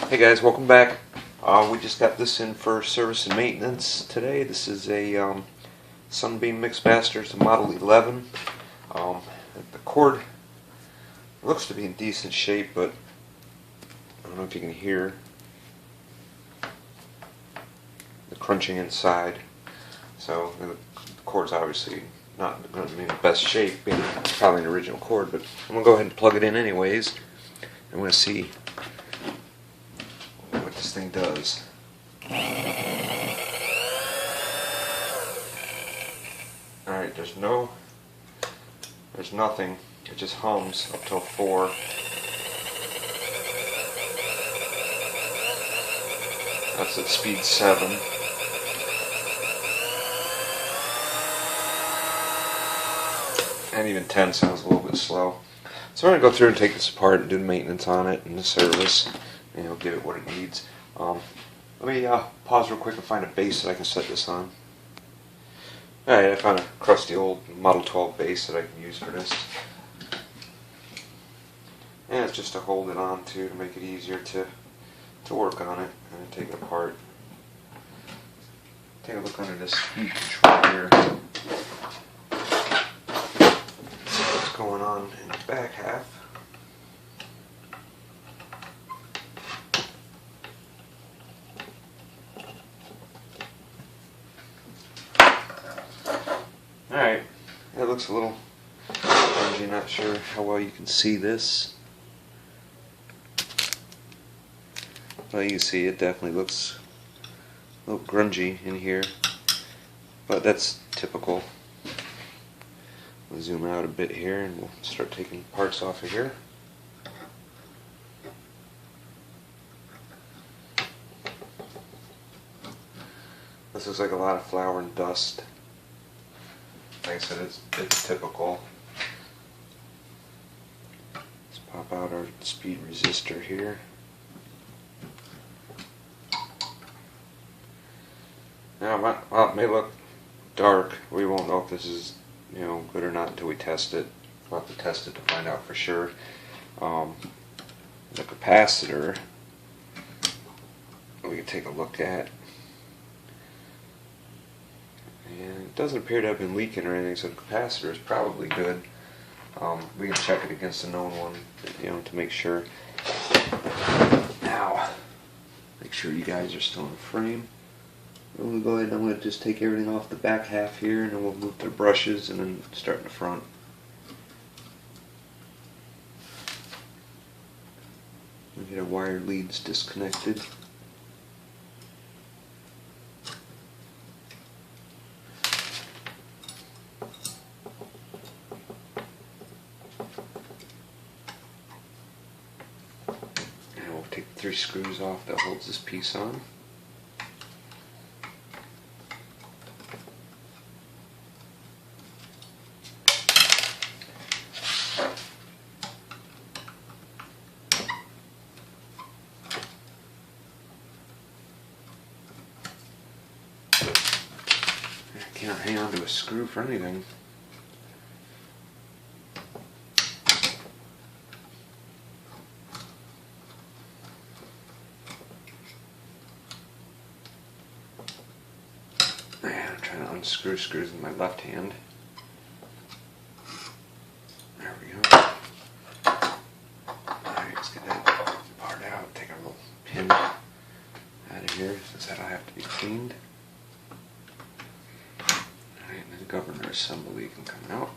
Hey guys, welcome back. We just got this in for service and maintenance today. This is a Sunbeam Mixmaster Model 11. The cord looks to be in decent shape, but I don't know if you can hear the crunching inside. So the cord's obviously not going to be in the best shape, being probably an original cord, but I'm going to go ahead and plug it in anyways. I'm going to see what this thing does. Alright, there's nothing. It just hums up till 4. That's at speed 7. And even 10 sounds a little bit slow. So we're going to go through and take this apart and do the maintenance on it and the service, and give it what it needs. Let me pause real quick and find a base that I can set this on. Alright, I found a crusty old Model 12 base that I can use for this. And it's just to hold it on to make it easier to work on it and take it apart. Take a look under this speed control here. See what's going on in the back half. Alright, it looks a little grungy, not sure how well you can see this. Well, you can see it definitely looks a little grungy in here, but that's typical. We'll zoom out a bit here and we'll start taking parts off of here. This looks like a lot of flour and dust. Like I said, it's typical. Let's pop out our speed resistor here. Now, well, it may look dark. We won't know if this is, good or not until we test it. We'll have to test it to find out for sure. The capacitor, we can take a look at. And it doesn't appear to have been leaking or anything, so the capacitor is probably good. We can check it against a known one, to make sure. Now, make sure you guys are still in the frame. We'll go ahead and I'm going to just take everything off the back half here, and then we'll move to the brushes and then start in the front. We'll get our wire leads disconnected. And we'll take the 3 screws off that holds this piece on. Can't hang on to a screw for anything. Man, I'm trying to unscrew screws with my left hand. There we go. Alright, let's get that part out. Take a little pin out of here since that'll have to be cleaned. And the governor assembly can come out.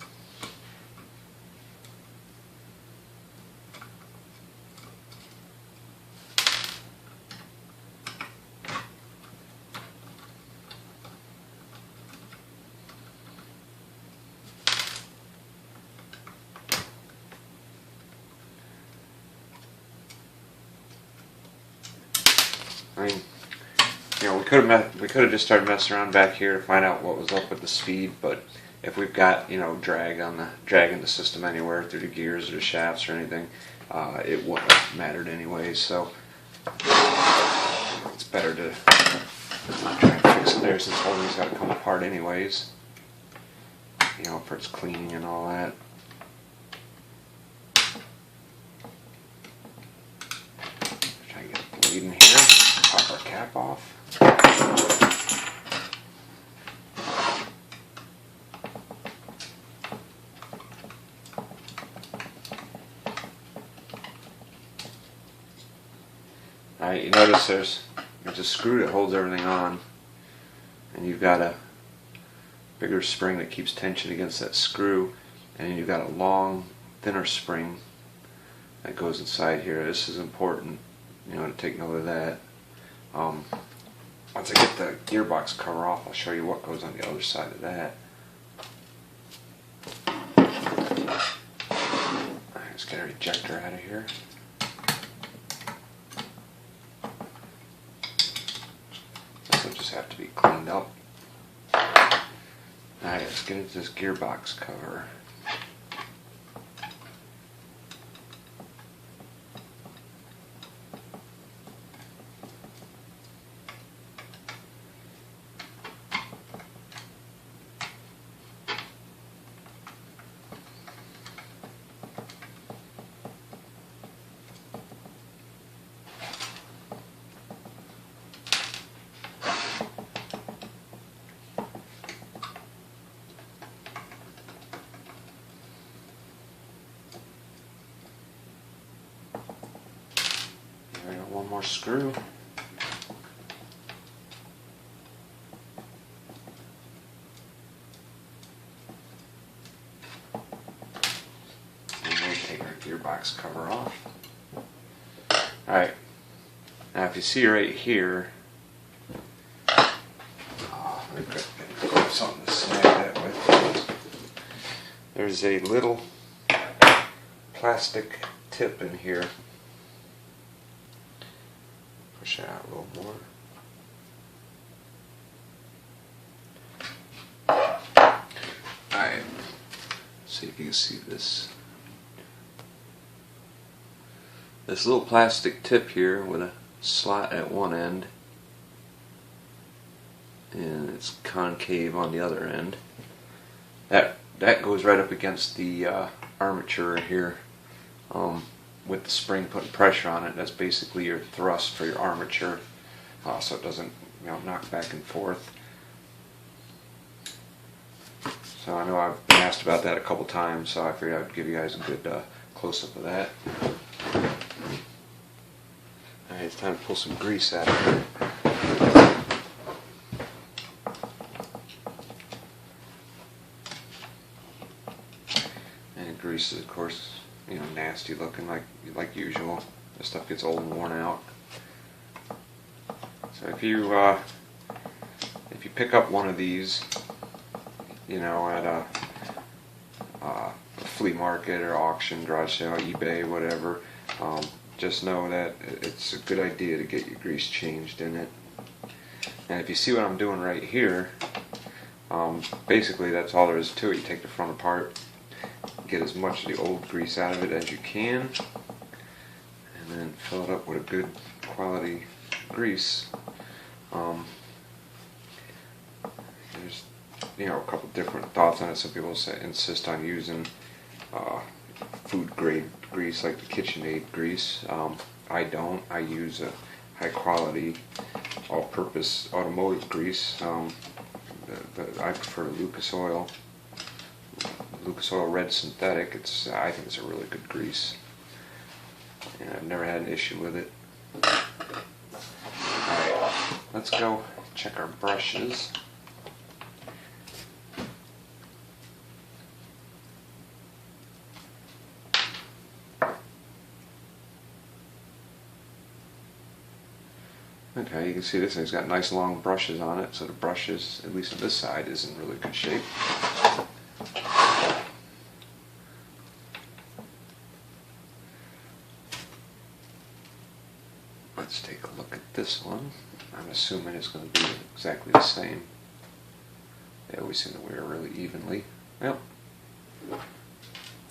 I mean, we could have just started messing around back here to find out what was up with the speed, but if we've got dragging the system anywhere through the gears or the shafts or anything, it wouldn't have mattered anyway. So it's better to not try and fix it there, since all these got to come apart anyways. For its cleaning and all that. Try to get need in here. Pop our cap off. Alright, you notice there's a screw that holds everything on, and you've got a bigger spring that keeps tension against that screw, and you've got a long, thinner spring that goes inside here. This is important, you know, to take note of that. Once I get the gearbox cover off, I'll show you what goes on the other side of that. Alright, let's get our ejector out of here. This will just have to be cleaned up. Alright, let's get into this gearbox cover. One more screw. And we'll take our gearbox cover off. Alright, now if you see right here, let me grab something to snag that with. There's a little plastic tip in here. Push it out a little more. Alright, see if you can see this. This little plastic tip here with a slot at one end, and it's concave on the other end. That goes right up against the armature here. With the spring putting pressure on it, that's basically your thrust for your armature, so it doesn't, you know, knock back and forth. So I know I've been asked about that a couple times, so I figured I'd give you guys a good close-up of that. Alright, it's time to pull some grease out of here. And grease is, of course, you know, nasty looking like usual. This stuff gets old and worn out. So if you pick up one of these, you know, at a flea market or auction, garage sale, eBay, whatever, just know that it's a good idea to get your grease changed in it. And if you see what I'm doing right here, basically that's all there is to it. You take the front apart, get as much of the old grease out of it as you can, and then fill it up with a good quality grease. There's, you know, a couple different thoughts on it. Some people insist on using food grade grease like the KitchenAid grease. I don't. I use a high quality all-purpose automotive grease. I prefer Lucas Oil. Lucas Oil Red Synthetic. I think it's a really good grease, and I've never had an issue with it. Alright, let's go check our brushes. Okay, you can see this thing's got nice long brushes on it, so the brushes, at least on this side, is in really good shape. Let's take a look at this one. I'm assuming it's going to be exactly the same. They always seem to wear really evenly. Yep.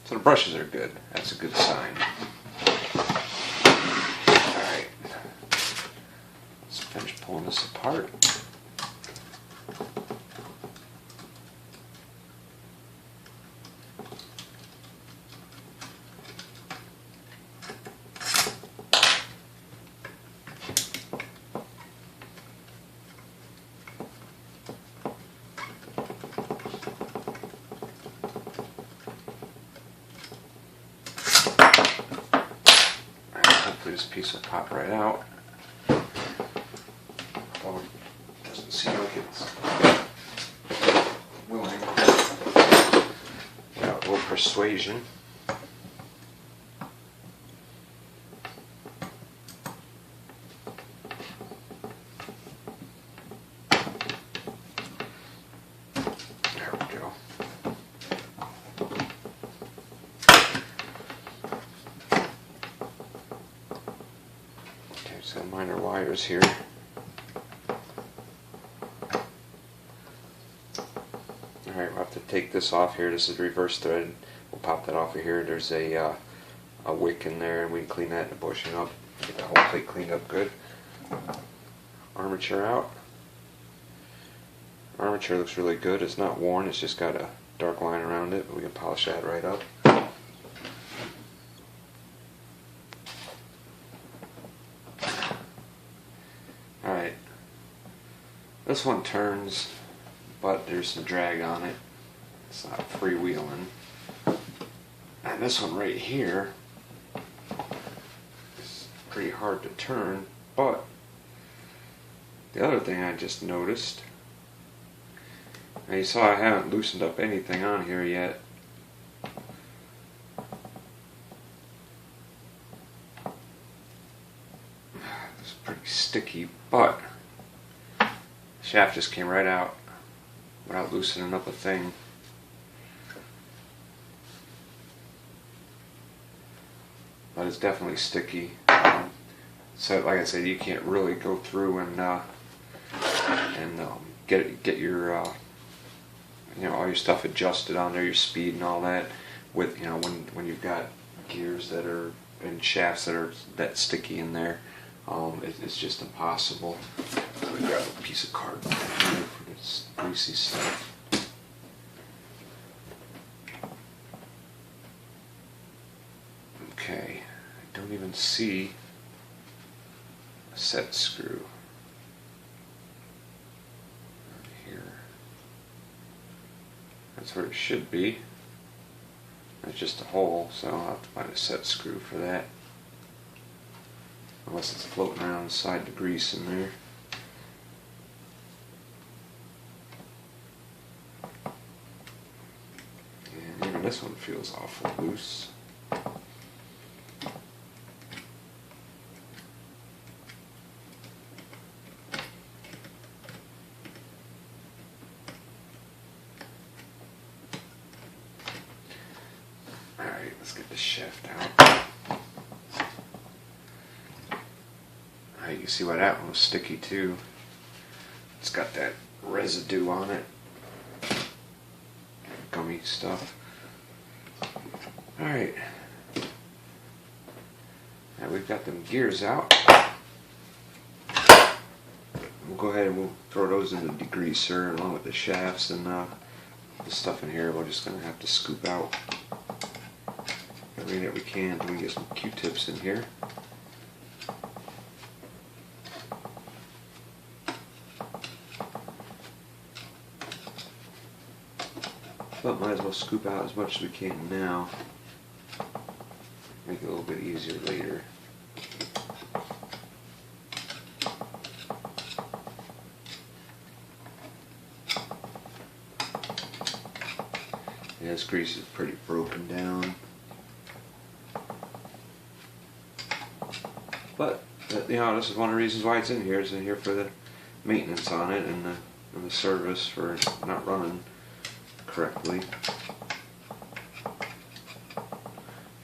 So the brushes are good. That's a good sign. Alright. Let's finish pulling this apart. piece will pop right out. Although it doesn't seem like it's willing. Got a little persuasion. There we go. Okay, some minor wires here. Alright, we'll have to take this off here. This is reverse thread. We'll pop that off of here. There's a wick in there, and we can clean that in the bushing up. Get the whole plate cleaned up good. Armature out. Armature looks really good. It's not worn, it's just got a dark line around it, but we can polish that right up. Alright. This one turns, but there's some drag on it. It's not freewheeling. And this one right here is pretty hard to turn, but the other thing I just noticed, now you saw I haven't loosened up anything on here yet. It's pretty sticky, but the shaft just came right out without loosening up a thing. But it's definitely sticky. So like I said, you can't really go through and get your all your stuff adjusted on there, your speed and all that, with when you've got gears that are and shafts that are that sticky in there. It's just impossible. So we grab a piece of cardboard here for this greasy stuff. Okay, I don't even see a set screw here. That's where it should be. It's just a hole, so I'll have to find a set screw for that. Unless it's floating around inside the grease in there. And even this one feels awful loose. Alright, let's get the shaft out. You can see why that one was sticky too. It's got that residue on it. Gummy stuff. Alright. Now we've got them gears out. We'll go ahead and we'll throw those in the degreaser along with the shafts, and the stuff in here we're just going to have to scoop out everything that we can. We get some Q-tips in here. But might as well scoop out as much as we can now. Make it a little bit easier later. Yeah, this grease is pretty broken down. But this is one of the reasons why it's in here. It's in here for the maintenance on it and the service for not running correctly.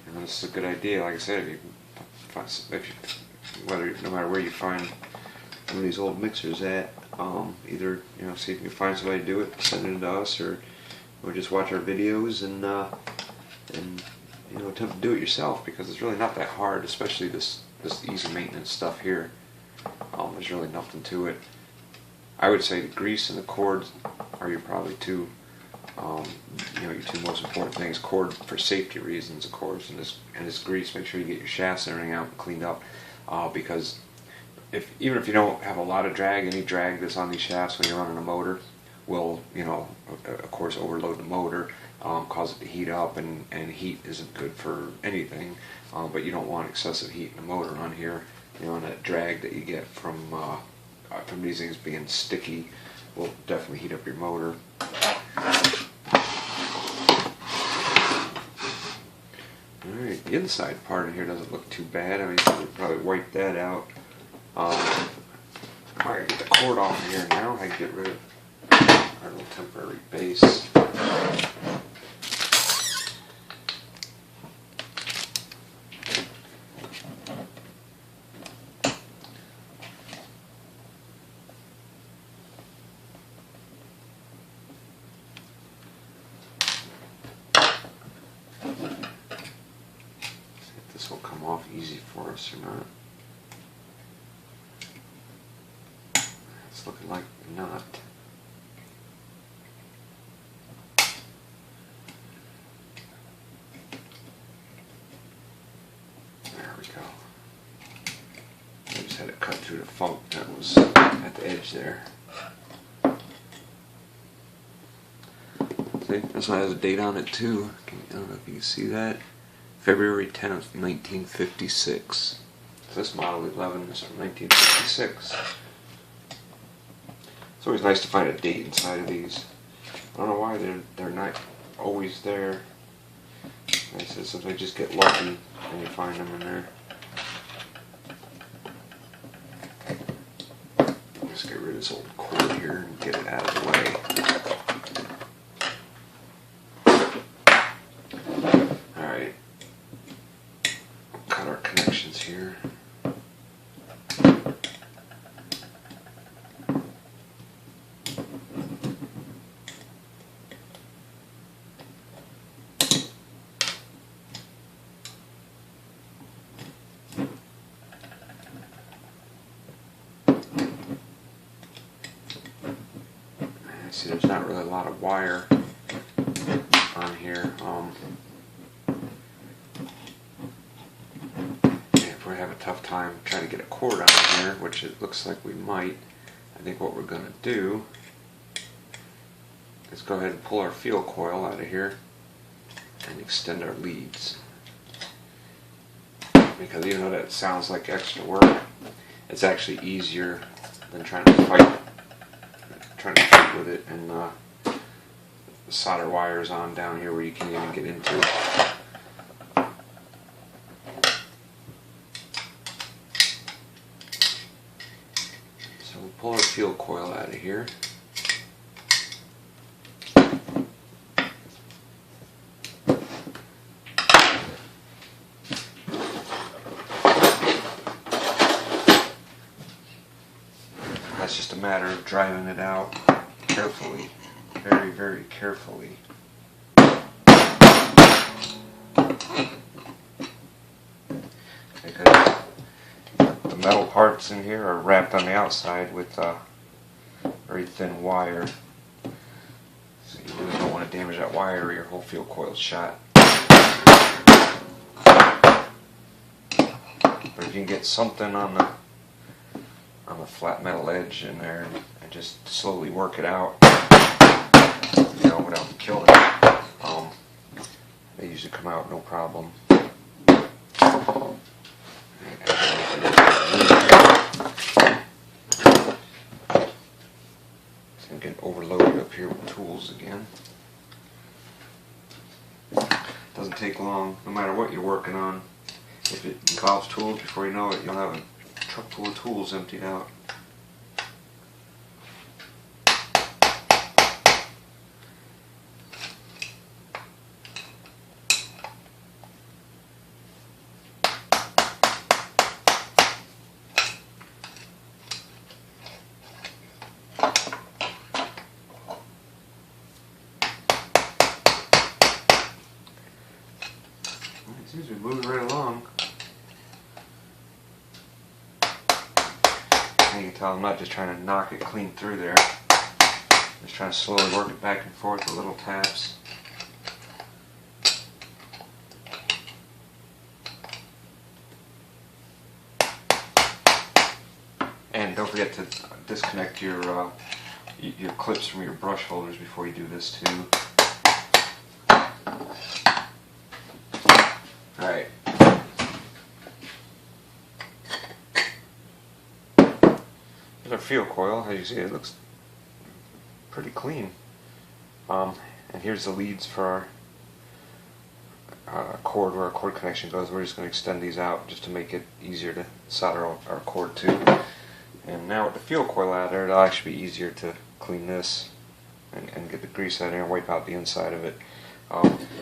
And this is a good idea. Like I said, no matter where you find one of these old mixers at, either see if you can find somebody to do it, send it to us, or just watch our videos and attempt to do it yourself, because it's really not that hard, especially this easy maintenance stuff here. There's really nothing to it. I would say the grease and the cord are your probably two your two most important things. Cord for safety reasons, of course, and this grease. Make sure you get your shafts and everything out and cleaned up, because even if you don't have a lot of drag, any drag that's on these shafts when you're running a motor will, you know, of course overload the motor, cause it to heat up, and heat isn't good for anything, but you don't want excessive heat in the motor on here. You know, and that drag that you get from these things being sticky will definitely heat up your motor. Alright, the inside part of here doesn't look too bad. I mean, we'll probably wipe that out. I gotta get the cord off of here now. I can get rid of our little temporary base. This will come off easy for us or not. It's looking like not. There we go. I just had it cut through the funk that was at the edge there. See, this one has a date on it too. I don't know if you can see that. February 10th, 1956. So this model 11 is from 1956. It's always nice to find a date inside of these. I don't know why they're not always there. Like I said, sometimes you just get lucky and you find them in there. Just get rid of this old cord here and get it out of the way. Alright. Cut our connections here. See, there's not really a lot of wire on here. If we have a tough time trying to get a cord on here, which it looks like we might, I think what we're going to do is go ahead and pull our field coil out of here and extend our leads. Because even though that sounds like extra work, it's actually easier than trying to fight with it, and solder wires on down here where you can't even get into. So we'll pull our field coil out of here. That's just a matter of driving it out carefully, very, very carefully. Because the metal parts in here are wrapped on the outside with very thin wire. So you really don't want to damage that wire or your whole field coil's shot. But if you can get something on the flat metal edge in there and just slowly work it out, you know, without killing it, they usually come out no problem. So I'm getting overloaded up here with tools again. Doesn't take long, no matter what you're working on. If it involves tools, before you know it, you'll have a truck full of tools emptied out. It seems to be moving right along. And you can tell I'm not just trying to knock it clean through there. Just trying to slowly work it back and forth with little taps. And don't forget to disconnect your your clips from your brush holders before you do this too. Alright. Here's our field coil. As you see, it looks pretty clean. And here's the leads for our cord, where our cord connection goes. We're just going to extend these out just to make it easier to solder our cord to. And now with the field coil out there, it'll actually be easier to clean this and get the grease out of there and wipe out the inside of it.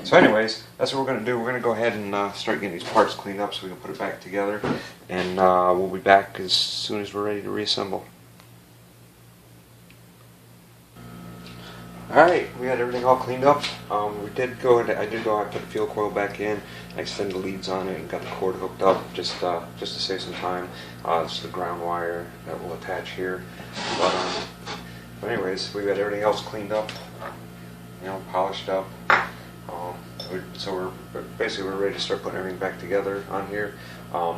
So anyways, that's what we're going to do. We're going to go ahead and start getting these parts cleaned up so we can put it back together. And we'll be back as soon as we're ready to reassemble. Alright, we had everything all cleaned up. I did go and put the field coil back in. I extended the leads on it and got the cord hooked up just to save some time. This is the ground wire that will attach here. But anyways, we got everything else cleaned up, polished up. So we're basically ready to start putting everything back together on here. And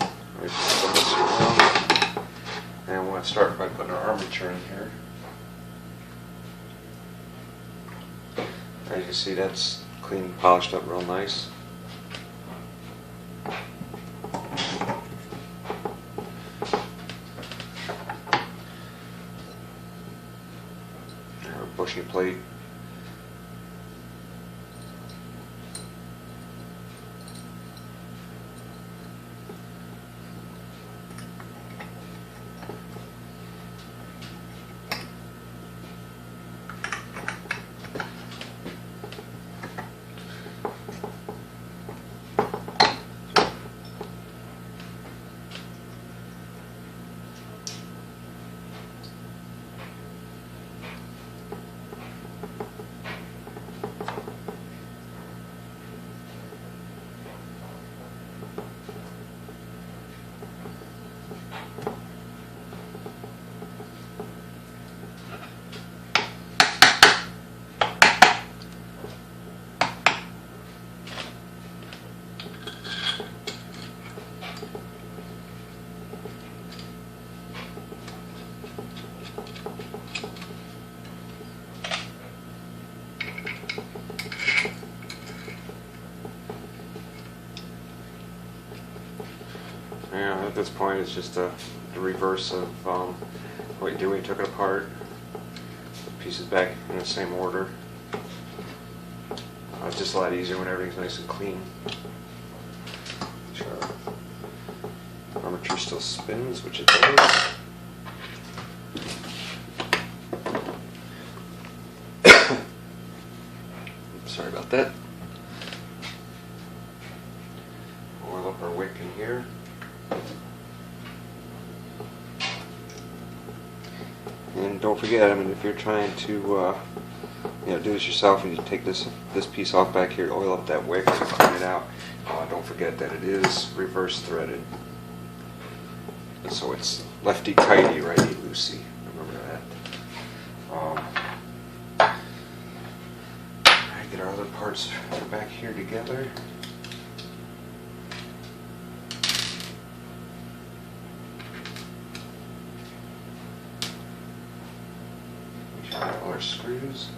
we're going to start by putting our armature in here. As you can see, that's clean and polished up real nice. Our bushing plate. At this point, it's just the reverse of what you do when you took it apart. Pieces back in the same order. It's just a lot easier when everything's nice and clean. Sure. Armature still spins, which it does. Sorry about that. Oil up our wick in here. And don't forget, if you're trying to do this yourself, and you take this piece off back here, oil up that wick to clean it out. Don't forget that it is reverse threaded, so it's lefty tighty, righty loosey. Remember that. Get our other parts back here together. All our screws.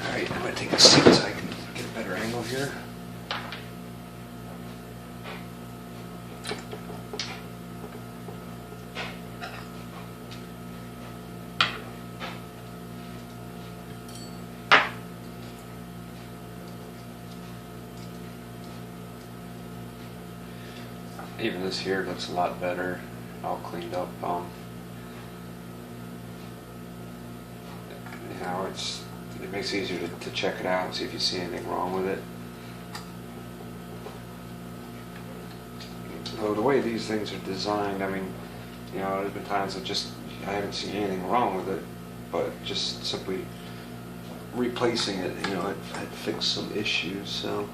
Alright, I'm going to take a seat so I can get a better angle here. Even this here looks a lot better, all cleaned up. It makes it easier to check it out and see if you see anything wrong with it. So the way these things are designed, there's been times that I haven't seen anything wrong with it, but just simply replacing it, it fixed some issues. So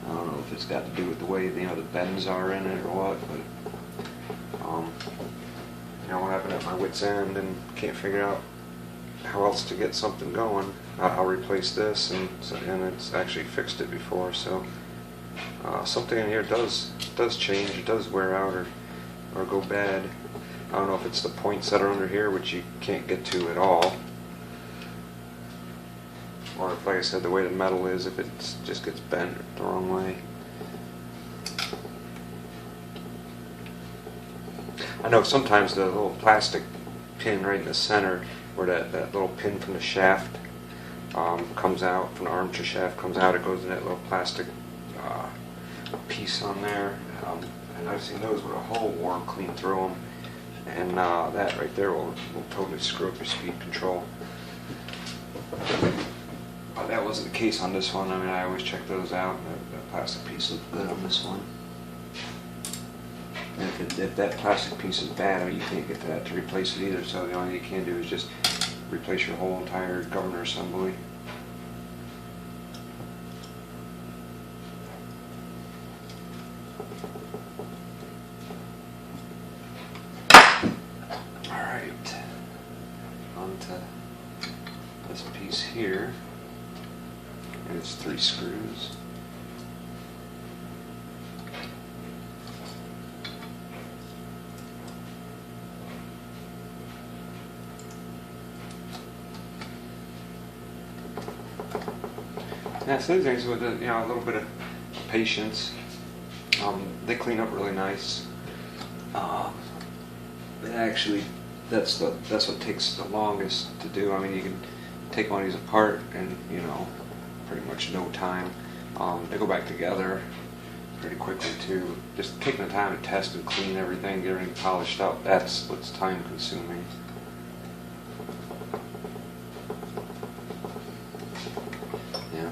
I don't know if it's got to do with the way the bends are in it or what, but when I've been at my wit's end and can't figure out how else to get something going, I'll replace this, and it's actually fixed it before. So something in here does change. It does wear out or go bad. I don't know if it's the points that are under here, which you can't get to at all, or if, like I said, the way the metal is, if it just gets bent the wrong way. I know sometimes the little plastic pin right in the center, where that little pin from the shaft comes out, from the armature shaft comes out, it goes in that little plastic piece on there. And I've seen those with a hole worn clean through them, and that right there will totally screw up your speed control. But that wasn't the case on this one. I mean, I always check those out, and the plastic piece looked good on this one. And if that plastic piece is bad, I mean, you can't get that to replace it either, so the only thing you can do is just replace your whole entire governor assembly. Alright, onto this piece here, and it's 3 screws. Yeah, so these things with a little bit of patience, they clean up really nice. Actually, that's what takes the longest to do. I mean, you can take one of these apart and pretty much no time. They go back together pretty quickly too. Just taking the time to test and clean everything, get everything polished up, that's what's time consuming.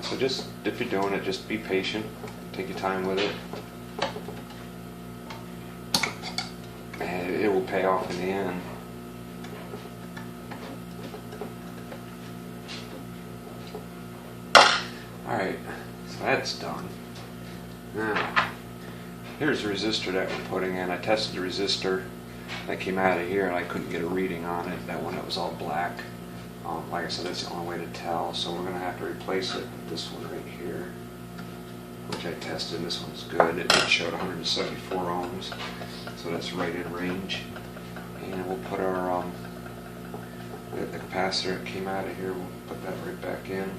So just, if you're doing it, just be patient, take your time with it, and it will pay off in the end. Alright, so that's done. Now, here's the resistor that we're putting in. I tested the resistor that came out of here, and I couldn't get a reading on it, that one that was all black. Like I said, that's the only way to tell, so we're going to have to replace it with this one right here, which I tested, and this one's good. It showed 174 ohms, so that's right in range. And we'll put our the capacitor that came out of here, we'll put that right back in.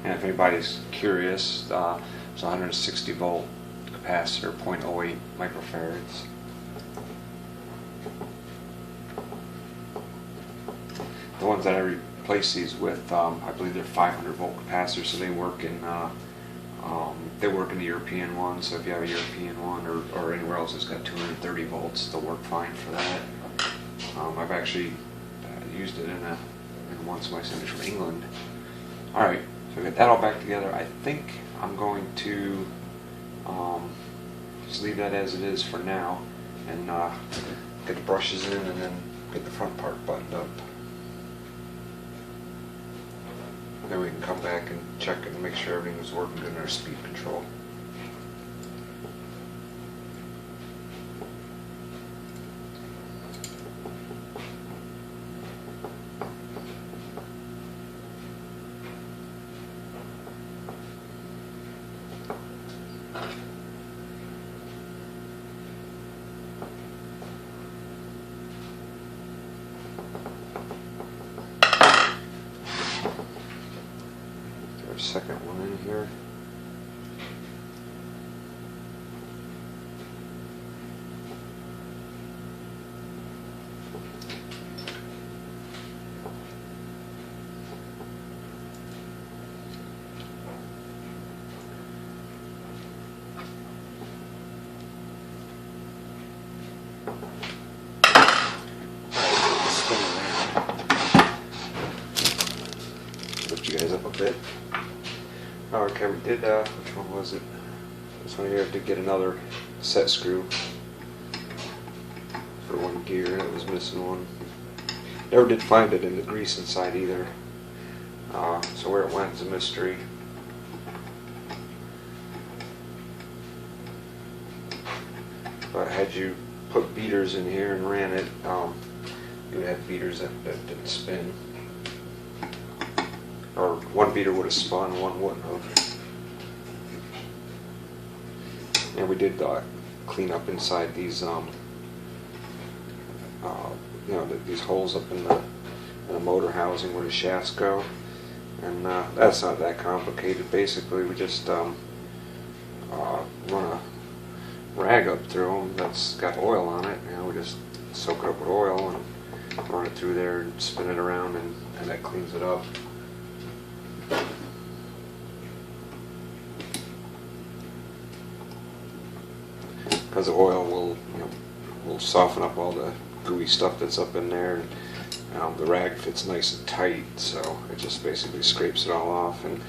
And if anybody's curious, it's a 160 volt capacitor, 0.08 microfarads. The ones that I replace these with, I believe they're 500 volt capacitors, so they work in the European one. So if you have a European one or anywhere else that's got 230 volts, they'll work fine for that. I've actually used it in one of my centers from England. All right, so we got that all back together. I think I'm going to just leave that as it is for now, and get the brushes in, and then get the front part buttoned up. Then we can come back and check and make sure everything was working good in our speed control. Second one in here. Spin around. Lift you guys up a bit. Okay, we did, which one was it? This one here, I did get another set screw for one gear, and it was missing one. Never did find it in the grease inside either. So where it went is a mystery. But had you put beaters in here and ran it, you would have beaters that didn't spin. Or one beater would have spun, one wouldn't have. And we did clean up inside these, these holes up in the motor housing where the shafts go. And that's not that complicated. Basically, we just run a rag up through them that's got oil on it. We just soak it up with oil and run it through there and spin it around, and that cleans it up. Because the oil will soften up all the gooey stuff that's up in there, and the rag fits nice and tight, so it just basically scrapes it all off, and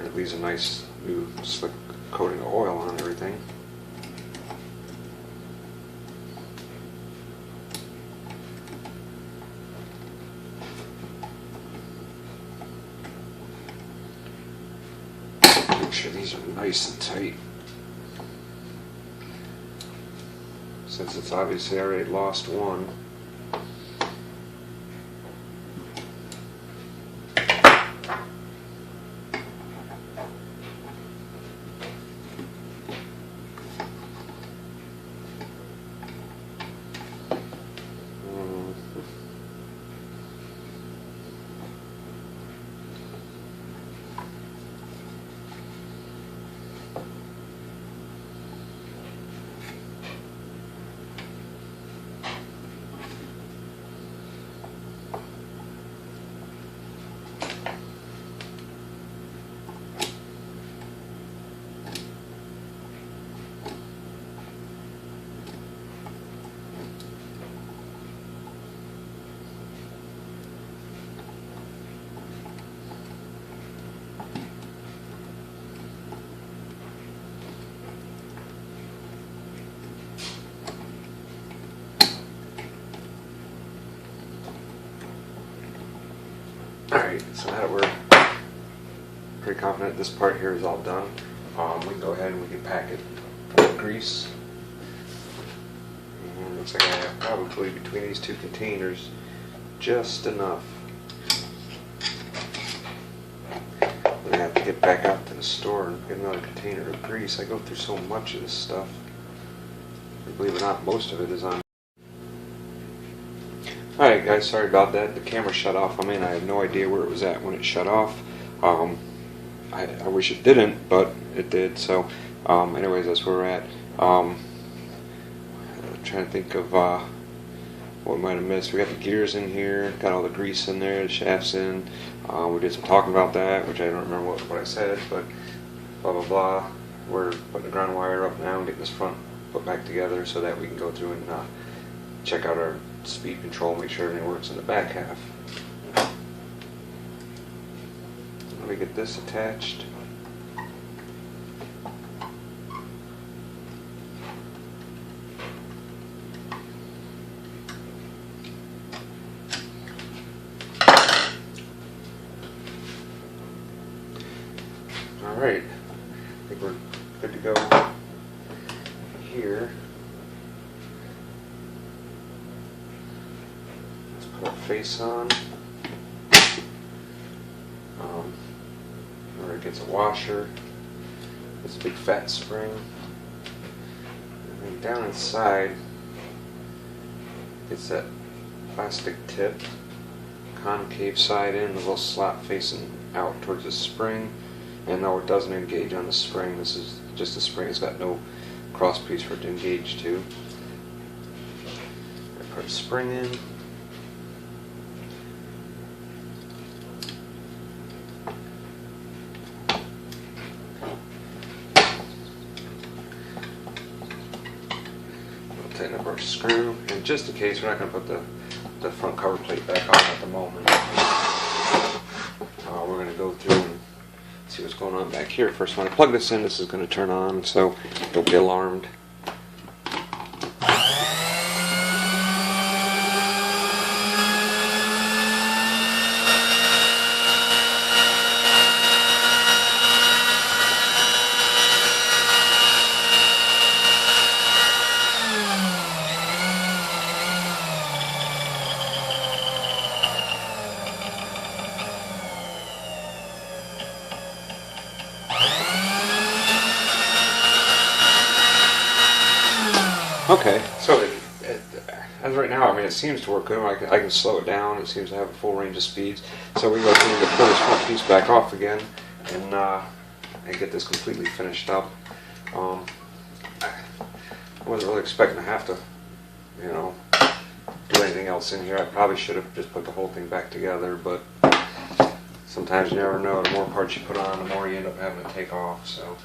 it leaves a nice new slick coating of oil on everything. Make sure these are nice and tight. Since it's obviously already lost one. Alright, so now that we're pretty confident this part here is all done, we can go ahead and we can pack it with grease. And it looks like I have probably between these two containers just enough. I'm going to have to get back out to the store and get another container of grease. I go through so much of this stuff. And believe it or not, most of it is on. Alright guys, sorry about that. The camera shut off. I have no idea where it was at when it shut off. I wish it didn't, but it did. So anyways, that's where we're at. I'm trying to think of what we might have missed. We got the gears in here, got all the grease in there, the shafts in. We did some talking about that, which I don't remember what I said, but blah blah blah. We're putting the ground wire up now and getting this front put back together so that we can go through and check out our speed control, make sure everything works in the back half. Let me get this attached. Alright, I think we're good to go here. Face on, where it gets a washer, it's a big fat spring, and then down inside it's that plastic tip, concave side in, the little slot facing out towards the spring. And no, it doesn't engage on the spring. This is just a spring, it's got no cross piece for it to engage to. I put a spring in. Tighten up our screw, and just in case, we're not going to put the front cover plate back on at the moment. We're going to go through and see what's going on back here. First, when I plug this in, this is going to turn on, so don't be alarmed. Okay, so as right now, I mean, it seems to work good. I can slow it down. It seems to have a full range of speeds. So we can go through and pull this front piece back off again and get this completely finished up. I wasn't really expecting to have to, you know, do anything else in here. I probably should have just put the whole thing back together, but sometimes you never know. The more parts you put on, the more you end up having to take off. So,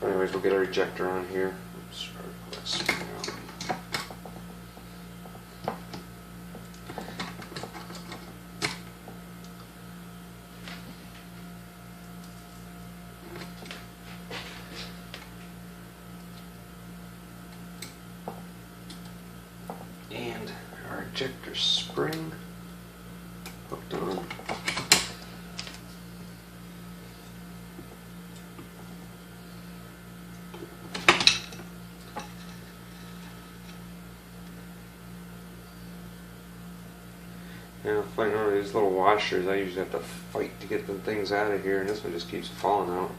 anyways, we'll get our ejector on here. Oops, probably pull that spring out. And our ejector spring hooked on. Now, fighting over these little washers, I usually have to fight to get the things out of here, and this one just keeps falling out.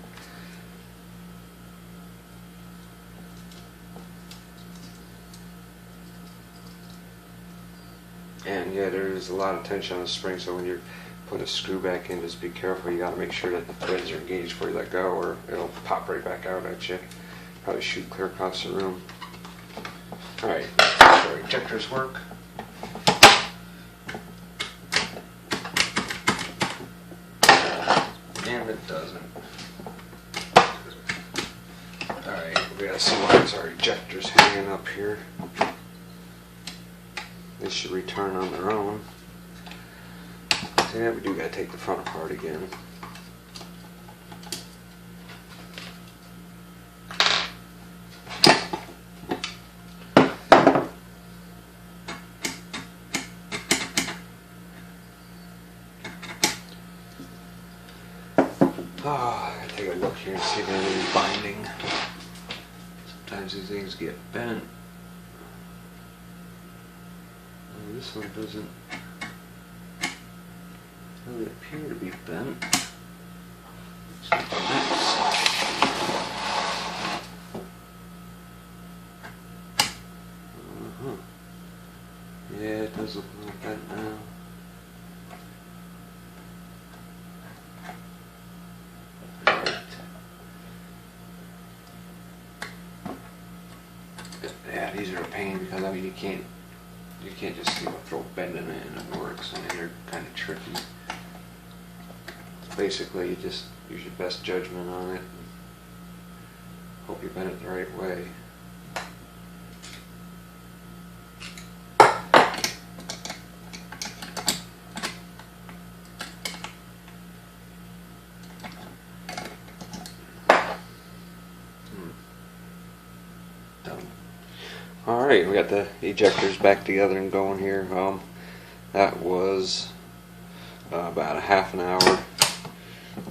And yeah, there's a lot of tension on the spring, so when you're putting a screw back in, just be careful. You got to make sure that the threads are engaged before you let go, or it'll pop right back out at you. Probably shoot clear across the room. Alright, let's make sure our ejectors work. And it doesn't. Alright, we gotta see why it's our ejectors hanging up here. They should return on their own. So yeah, we do gotta take the front apart again. Oh, I gotta take a look here and see if there's any binding. Sometimes these things get bent. Oh, this one doesn't really appear to be bent. Let's get the next. Yeah, it does look a little bent now. Yeah, these are a pain because I mean you can't just throw a bend in it and it works. I mean they're kind of tricky. Basically, you just use your best judgment on it and hope you bend it the right way. Alright, we got the ejectors back together and going here. That was about a half an hour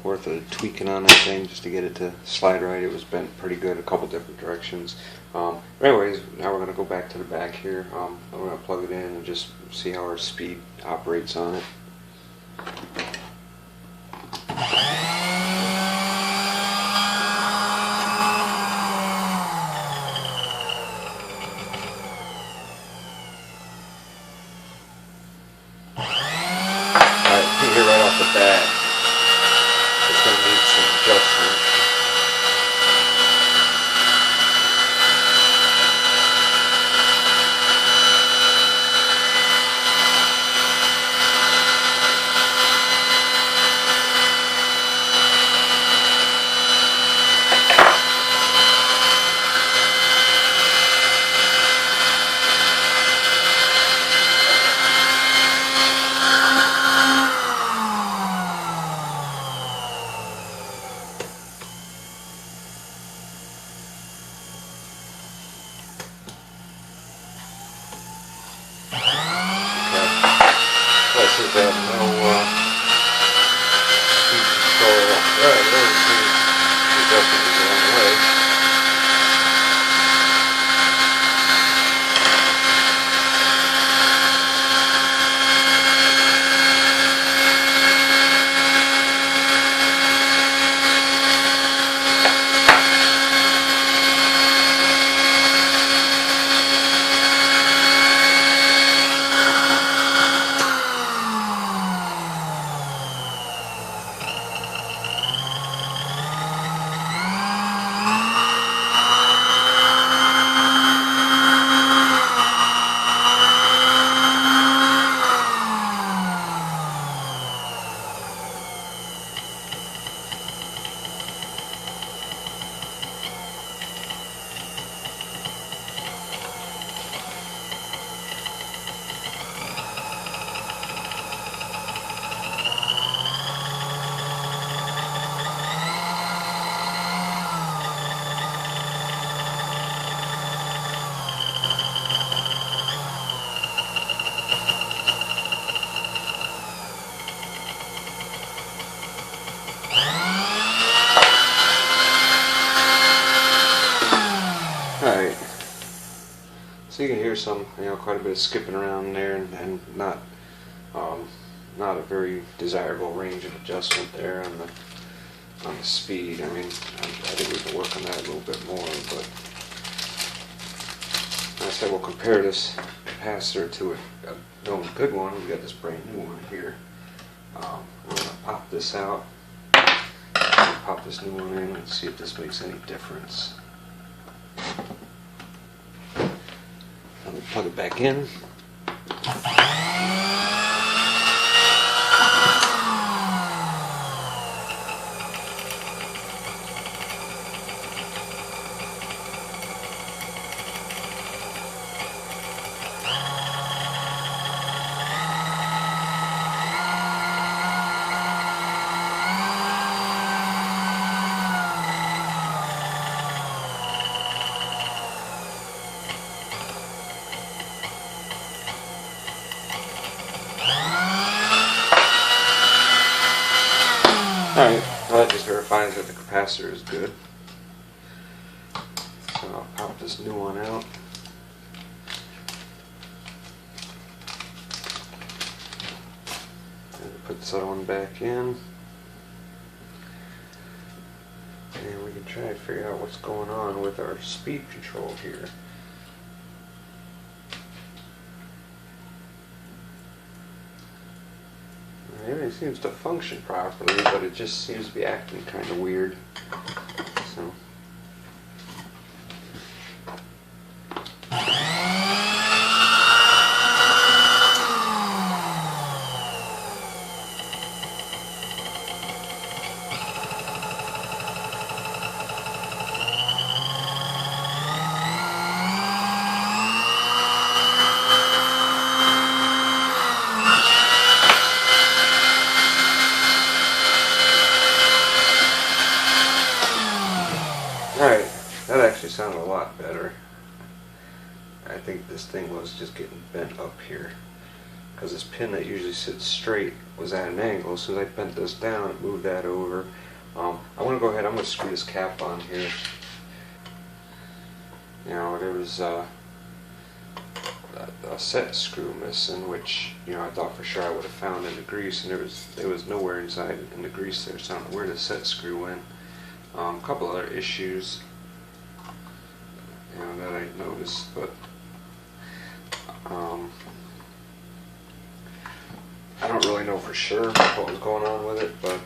worth of tweaking on that thing just to get it to slide right. It was bent pretty good a couple different directions. Anyways, now we're going to go back to the back here. I'm going to plug it in and just see how our speed operates on it. Right off the bat, it's going to need some adjustment. So you can hear some, quite a bit of skipping around there, and not a very desirable range of adjustment there on the speed. I mean, I think we can work on that a little bit more, but like I said, we'll compare this capacitor to a known good one. We've got this brand new one here. I'm going to pop this out, pop this new one in, and see if this makes any difference. Let me plug it back in. Alright, well, that just verifies that the capacitor is good. So I'll pop this new one out. And put this other one back in. And we can try to figure out what's going on with our speed control here. Everything seems to function properly, but it just seems to be acting kind of weird. So. Alright, that actually sounded a lot better. I think this thing was just getting bent up here, because this pin that usually sits straight was at an angle. As soon as I bent this down, it moved that over. I'm going to go ahead, I'm going to screw this cap on here. There was a set screw missing, which I thought for sure I would have found in the grease, and there was nowhere inside in the grease there, so I don't know where the set screw went. A couple other issues that I noticed, but I don't really know for sure what was going on with it, but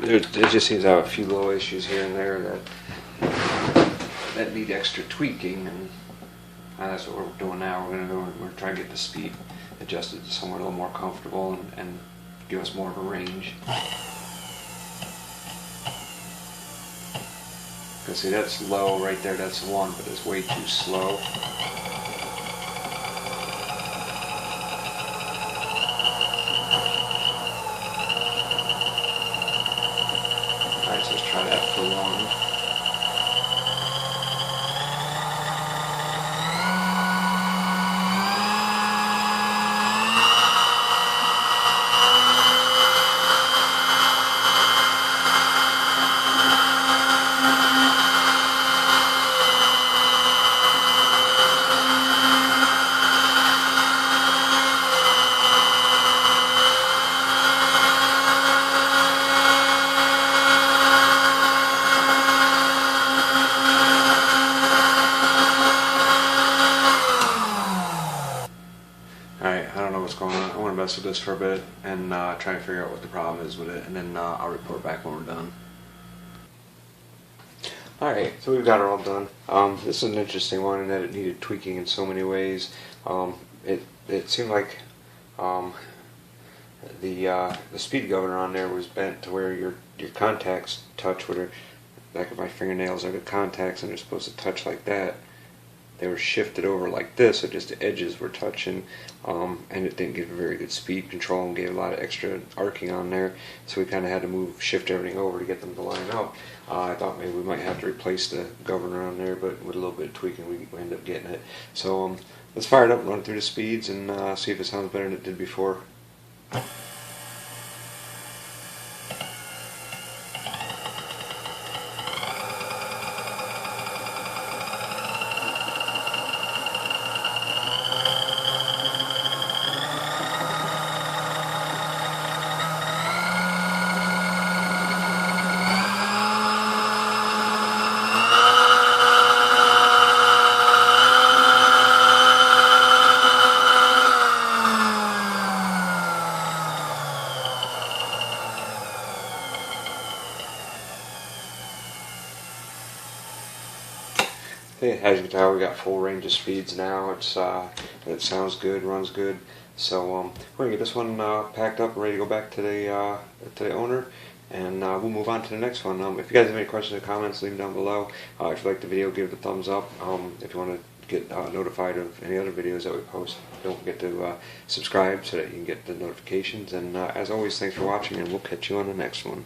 it just seems to have a few little issues here and there that need extra tweaking, and that's what we're doing now. We're trying to get the speed adjusted to somewhere a little more comfortable and give us more of a range. See, that's low right there, that's 1, but it's way too slow. Alright, so let's try that for 1. Alright, I don't know what's going on. I want to mess with this for a bit and try and figure out what the problem is with it, and then I'll report back when we're done. Alright, so we've got it all done. This is an interesting one in that it needed tweaking in so many ways. It seemed like the speed governor on there was bent to where your contacts touch, where the back of my fingernails are the contacts, and they're supposed to touch like that. They were shifted over like this, so just the edges were touching, and it didn't give a very good speed control and gave a lot of extra arcing on there, so we kind of had to shift everything over to get them to line up. I thought maybe we might have to replace the governor on there, but with a little bit of tweaking we ended up getting it. So let's fire it up and run through the speeds and see if it sounds better than it did before. as you can tell, we got full range of speeds now. It sounds good, runs good. So we're gonna get this one packed up and ready to go back to the owner, and we'll move on to the next one. If you guys have any questions or comments, leave them down below. If you like the video, give it a thumbs up. If you want to get notified of any other videos that we post, don't forget to subscribe so that you can get the notifications. And as always, thanks for watching, and we'll catch you on the next one.